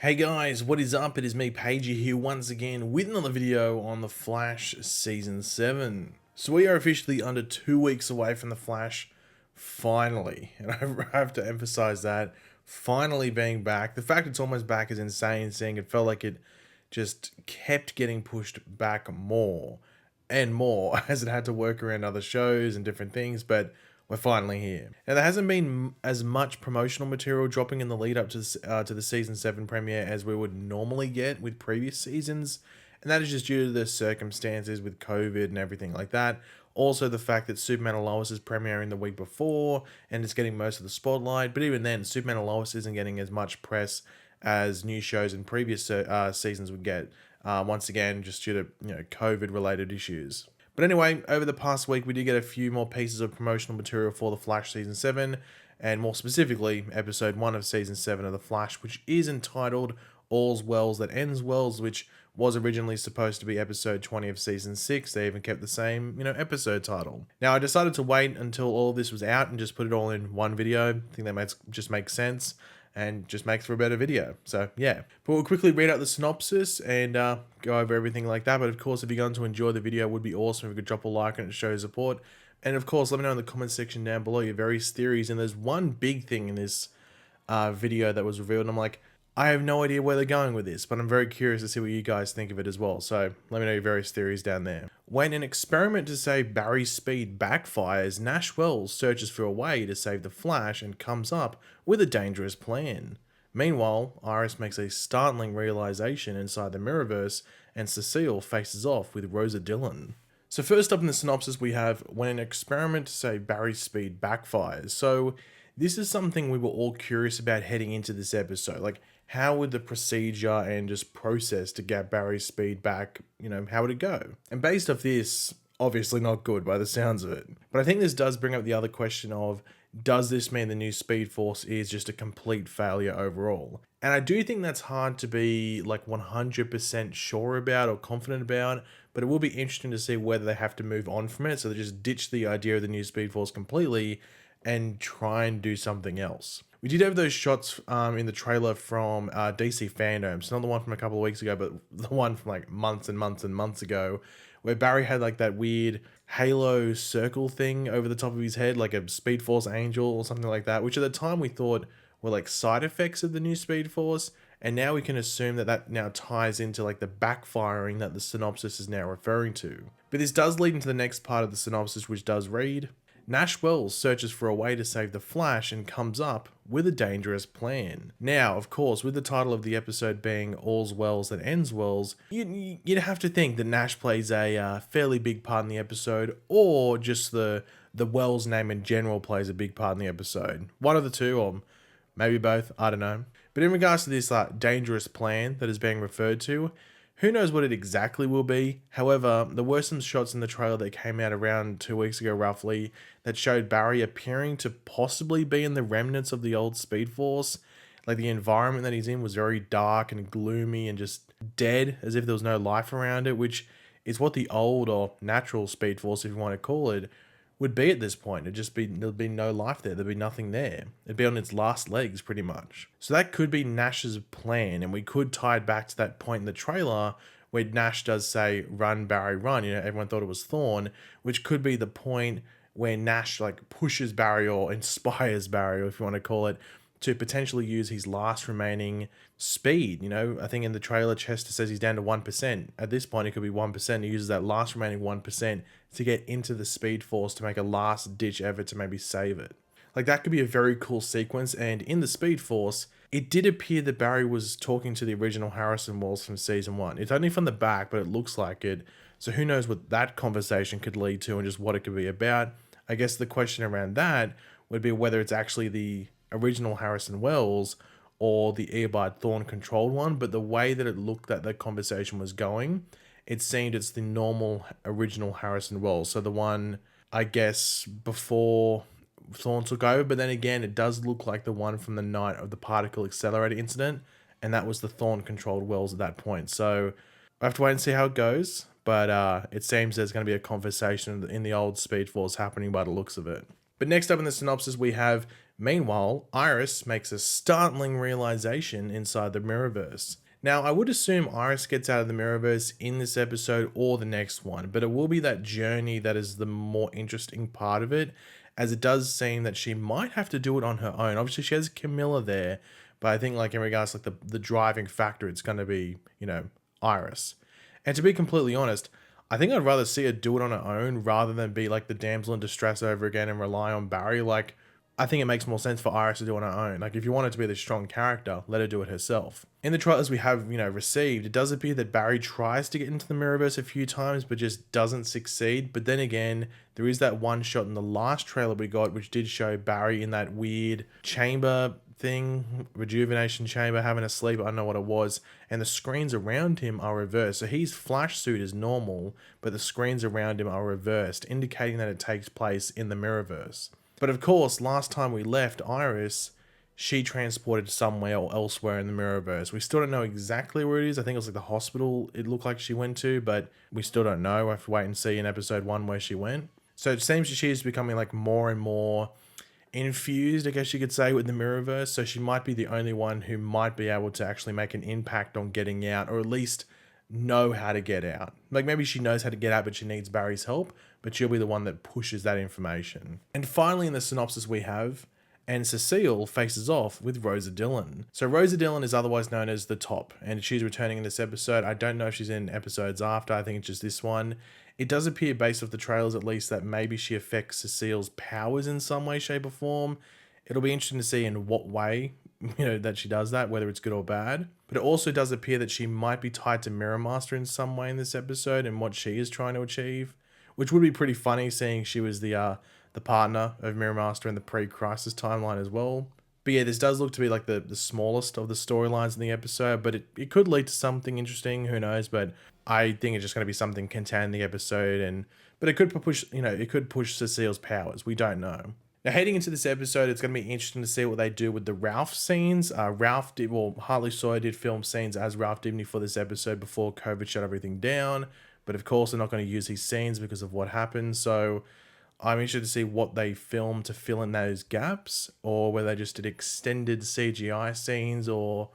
Hey guys, what is up? It is me, Pagey, here once again with another video on The Flash Season 7. So we are officially under 2 weeks away from The Flash, finally. And I have to emphasize that, finally being back. The fact it's almost back is insane, seeing it felt like it just kept getting pushed back more and more as it had to work around other shows and different things, but we're finally here. Now, there hasn't been as much promotional material dropping in the lead up to the season 7 premiere as we would normally get with previous seasons, and that is just due to the circumstances with COVID and everything like that. Also, the fact that Superman and Lois is premiering the week before and it's getting most of the spotlight, but even then, Superman and Lois isn't getting as much press as new shows in previous seasons would get. Once again, just due to COVID-related issues. But anyway, over the past week, we did get a few more pieces of promotional material for The Flash Season 7, and more specifically, Episode 1 of Season 7 of The Flash, which is entitled All's Wells That Ends Wells, which was originally supposed to be Episode 20 of Season 6. They even kept the same, episode title. Now, I decided to wait until all of this was out and just put it all in one video. I think that just makes sense and just makes for a better video. So yeah, but we'll quickly read out the synopsis and go over everything like that. But of course, if you're going to enjoy the video, it would be awesome if you could drop a like and it shows support. And of course, let me know in the comment section down below your various theories. And there's one big thing in this video that was revealed, and I'm like, I have no idea where they're going with this, but I'm very curious to see what you guys think of it as well. So let me know your various theories down there. When an experiment to save Barry's speed backfires, Nash Wells searches for a way to save the Flash and comes up with a dangerous plan. Meanwhile, Iris makes a startling realization inside the Mirrorverse, and Cecile faces off with Rosa Dillon. So first up in the synopsis, we have when an experiment to save Barry's speed backfires. So this is something we were all curious about heading into this episode. Like, how would the procedure and just process to get Barry's speed back, how would it go? And based off this, obviously not good by the sounds of it. But I think this does bring up the other question of, does this mean the new Speed Force is just a complete failure overall? And I do think that's hard to be like 100% sure about or confident about, but it will be interesting to see whether they have to move on from it, so they just ditch the idea of the new Speed Force completely and try and do something else. We did have those shots in the trailer from DC Fandom, so not the one from a couple of weeks ago, but the one from like months and months and months ago, where Barry had like that weird halo circle thing over the top of his head, like a Speed Force angel or something like that, which at the time we thought were like side effects of the new Speed Force, and now we can assume that that now ties into like the backfiring that the synopsis is now referring to. But this does lead into the next part of the synopsis, which does read, Nash Wells searches for a way to save the Flash and comes up with a dangerous plan. Now, of course, with the title of the episode being All's Wells That Ends Wells, you'd have to think that Nash plays a fairly big part in the episode, or just the Wells name in general plays a big part in the episode. One of the two, or maybe both, I don't know. But in regards to this dangerous plan that is being referred to, who knows what it exactly will be. However, there were some shots in the trailer that came out around 2 weeks ago roughly that showed Barry appearing to possibly be in the remnants of the old Speed Force. Like, the environment that he's in was very dark and gloomy and just dead, as if there was no life around it, which is what the old or natural Speed Force, if you want to call it, would be at this point. There'd be no life there. There'd be nothing there. It'd be on its last legs, pretty much. So that could be Nash's plan, and we could tie it back to that point in the trailer where Nash does say, "Run, Barry, run." Everyone thought it was Thorn, which could be the point where Nash like pushes Barry or inspires Barry, or if you want to call it, to potentially use his last remaining speed. I think in the trailer, Chester says he's down to 1%. At this point, it could be 1%. He uses that last remaining 1% to get into the Speed Force to make a last ditch effort to maybe save it. Like, that could be a very cool sequence. And in the Speed Force, it did appear that Barry was talking to the original Harrison Wells from season 1. It's only from the back, but it looks like it. So who knows what that conversation could lead to and just what it could be about. I guess the question around that would be whether it's actually the original Harrison Wells or the Eobard Thorn controlled one. But the way that it looked that the conversation was going, it seemed it's the normal original Harrison Wells. So the one, I guess, before Thorn took over. But then again, it does look like the one from the night of the particle accelerator incident, and that was the Thorn controlled Wells at that point. So I have to wait and see how it goes. But it seems there's going to be a conversation in the old Speed Force happening by the looks of it. But next up in the synopsis, we have, meanwhile, Iris makes a startling realization inside the Mirrorverse. Now, I would assume Iris gets out of the Mirrorverse in this episode or the next one, but it will be that journey that is the more interesting part of it, as it does seem that she might have to do it on her own. Obviously, she has Camilla there, but I think like in regards to like the driving factor, it's going to be, Iris. And to be completely honest, I think I'd rather see her do it on her own rather than be like the damsel in distress over again and rely on Barry. Like, I think it makes more sense for Iris to do it on her own. Like, if you want her to be the strong character, let her do it herself. In the trailers we have, received, it does appear that Barry tries to get into the Mirrorverse a few times, but just doesn't succeed. But then again, there is that one shot in the last trailer we got, which did show Barry in that weird chamber thing, rejuvenation chamber, having a sleep, I don't know what it was, and the screens around him are reversed. So his flash suit is normal, but the screens around him are reversed, indicating that it takes place in the Mirrorverse. But of course, last time we left Iris, she transported somewhere or elsewhere in the Mirrorverse. We still don't know exactly where it is. I think it was like the hospital it looked like she went to, but we still don't know. We have to wait and see in episode 1 where she went. So it seems that she's becoming like more and more infused, I guess you could say, with the Mirrorverse. So she might be the only one who might be able to actually make an impact on getting out, or at least know how to get out. Like maybe she knows how to get out, but she needs Barry's help, but she'll be the one that pushes that information. And finally in the synopsis we have, and Cecile faces off with Rosa Dillon. So Rosa Dillon is otherwise known as the Top, and she's returning in this episode. I don't know if she's in episodes after, I think it's just this one. It does appear, based off the trailers at least, that maybe she affects Cecile's powers in some way, shape or form. It'll be interesting to see in what way, that she does that, whether it's good or bad. But it also does appear that she might be tied to Mirror Master in some way in this episode and what she is trying to achieve, which would be pretty funny, seeing she was the partner of Mirror Master in the pre-Crisis timeline as well. But yeah, this does look to be like the smallest of the storylines in the episode, but it could lead to something interesting, who knows, but I think it's just going to be something contained in the episode, but it could push Cecile's powers. We don't know. Now, heading into this episode, it's going to be interesting to see what they do with the Ralph scenes. Hartley Sawyer did film scenes as Ralph Dibny for this episode before COVID shut everything down, but of course they're not going to use his scenes because of what happened, so I'm interested to see what they filmed to fill in those gaps, or whether they just did extended CGI scenes or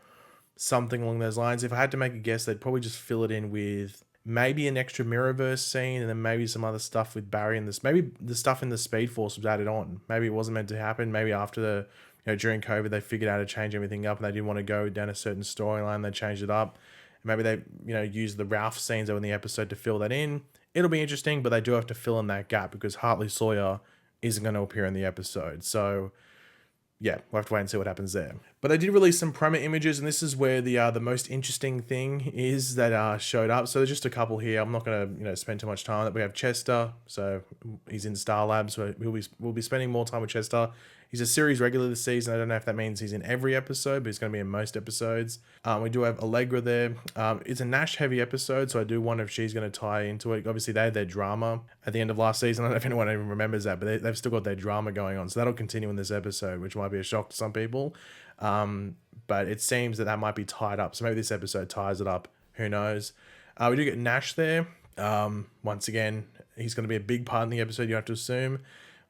something along those lines. If I had to make a guess, they'd probably just fill it in with maybe an extra Mirrorverse scene, and then maybe some other stuff with Barry and this. Maybe the stuff in the Speed Force was added on. Maybe it wasn't meant to happen. Maybe after during COVID, they figured out how to change everything up, and they didn't want to go down a certain storyline. They changed it up. Maybe they, used the Ralph scenes in the episode to fill that in. It'll be interesting, but they do have to fill in that gap because Hartley Sawyer isn't going to appear in the episode. So yeah, we'll have to wait and see what happens there. But they did release some promo images, and this is where the most interesting thing is that showed up. So there's just a couple here. I'm not going to spend too much time on it. We have Chester, so he's in Star Labs. So we'll be spending more time with Chester. He's a series regular this season. I don't know if that means he's in every episode, but he's going to be in most episodes. We do have Allegra there. It's a Nash heavy episode, so I do wonder if she's going to tie into it. Obviously, they had their drama at the end of last season. I don't know if anyone even remembers that, but they've still got their drama going on. So that'll continue in this episode, which might be a shock to some people. But it seems that might be tied up. So maybe this episode ties it up. Who knows? We do get Nash there. Once again, he's going to be a big part in the episode, you have to assume.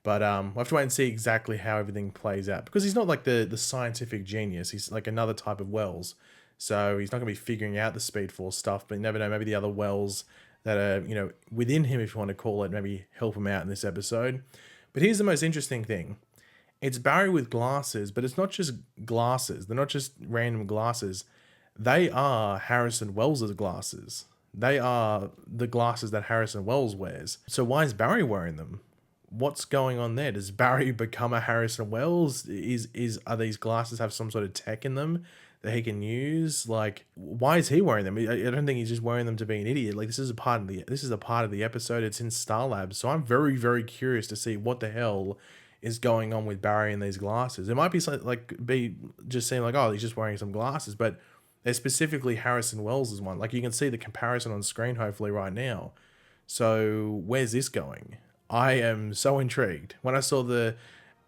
But we'll have to wait and see exactly how everything plays out. Because he's not like the scientific genius. He's like another type of Wells. So he's not going to be figuring out the Speed Force stuff. But you never know, maybe the other Wells that are, within him, if you want to call it, maybe help him out in this episode. But here's the most interesting thing. It's Barry with glasses, but it's not just glasses. They're not just random glasses. They are Harrison Wells' glasses. They are the glasses that Harrison Wells wears. So why is Barry wearing them? What's going on there? Does Barry become a Harrison Wells? Are these glasses have some sort of tech in them that he can use? Like, why is he wearing them? I don't think he's just wearing them to be an idiot. Like, this is a part of the episode. It's in Star Labs, so I'm very, very curious to see what the hell is going on with Barry and these glasses. It might be something like just saying like, oh, he's just wearing some glasses, but they're specifically Harrison Wells' one. Like, you can see the comparison on screen hopefully right now. So where's this going? I am so intrigued. When I saw the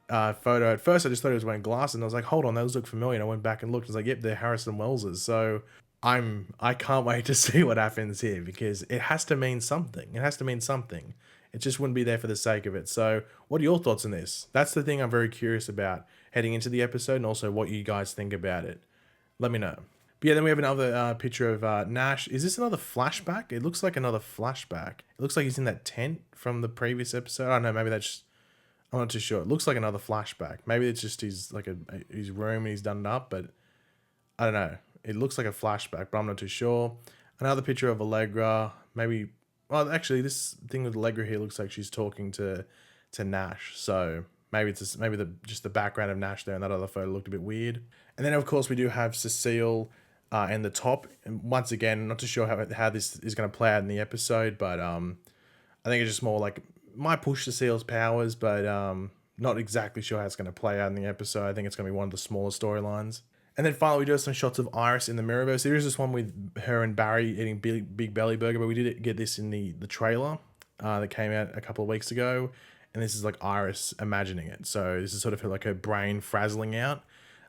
photo at first, I just thought he was wearing glasses, and I was like, hold on, those look familiar. And I went back and looked. I was like, yep, they're Harrison Wells's. So I can't wait to see what happens here, because it has to mean something. It has to mean something. It just wouldn't be there for the sake of it. So what are your thoughts on this? That's the thing I'm very curious about heading into the episode, and also what you guys think about it. Let me know. But yeah, then we have another picture of Nash. Is this another flashback? It looks like another flashback. It looks like he's in that tent from the previous episode. I don't know, maybe that's... I'm not too sure. It looks like another flashback. Maybe it's just his room and he's done it up, but I don't know. It looks like a flashback, but I'm not too sure. Another picture of Allegra. Maybe... Well, actually, this thing with Allegra here looks like she's talking to Nash. So maybe it's just the background of Nash there, and that other photo looked a bit weird. And then, of course, we do have Cecile and the top. And once again, not too sure how this is going to play out in the episode, but I think it's just more like... might push Cecile's powers, but not exactly sure how it's going to play out in the episode. I think it's going to be one of the smaller storylines. And then finally, we do have some shots of Iris in the Mirrorverse. There is this one with her and Barry eating Big Belly Burger, but we did get this in the trailer that came out a couple of weeks ago. And this is like Iris imagining it. So this is sort of like her brain frazzling out.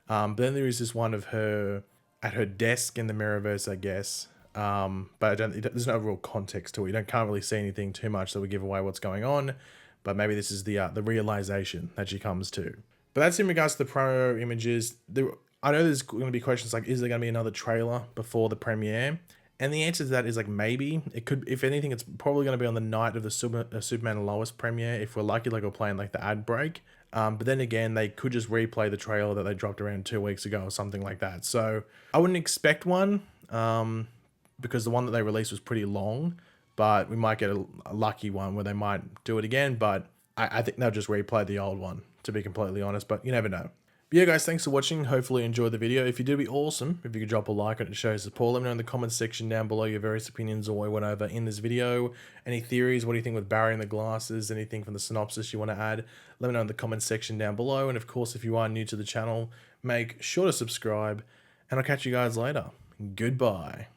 But then there is this one of her at her desk in the Mirrorverse, I guess. But there's no real context to it. Can't really see anything too much that would give away what's going on. But maybe this is the realization that she comes to. But that's in regards to the promo images. I know there's going to be questions like, is there going to be another trailer before the premiere? And the answer to that is like, maybe. It could, if anything, it's probably going to be on the night of the Superman and Lois premiere. If we're lucky, like we're playing like the ad break. But then again, they could just replay the trailer that they dropped around 2 weeks ago or something like that. So I wouldn't expect one. Because the one that they released was pretty long, but we might get a lucky one where they might do it again, but I think they'll just replay the old one, to be completely honest, but you never know. But yeah, guys, thanks for watching. Hopefully you enjoyed the video. If you did, be awesome if you could drop a like on it to show support. Let me know in the comments section down below your various opinions on what we went over in this video. Any theories, what do you think with Barry and the glasses, anything from the synopsis you want to add, let me know in the comments section down below. And of course, if you are new to the channel, make sure to subscribe, and I'll catch you guys later. Goodbye.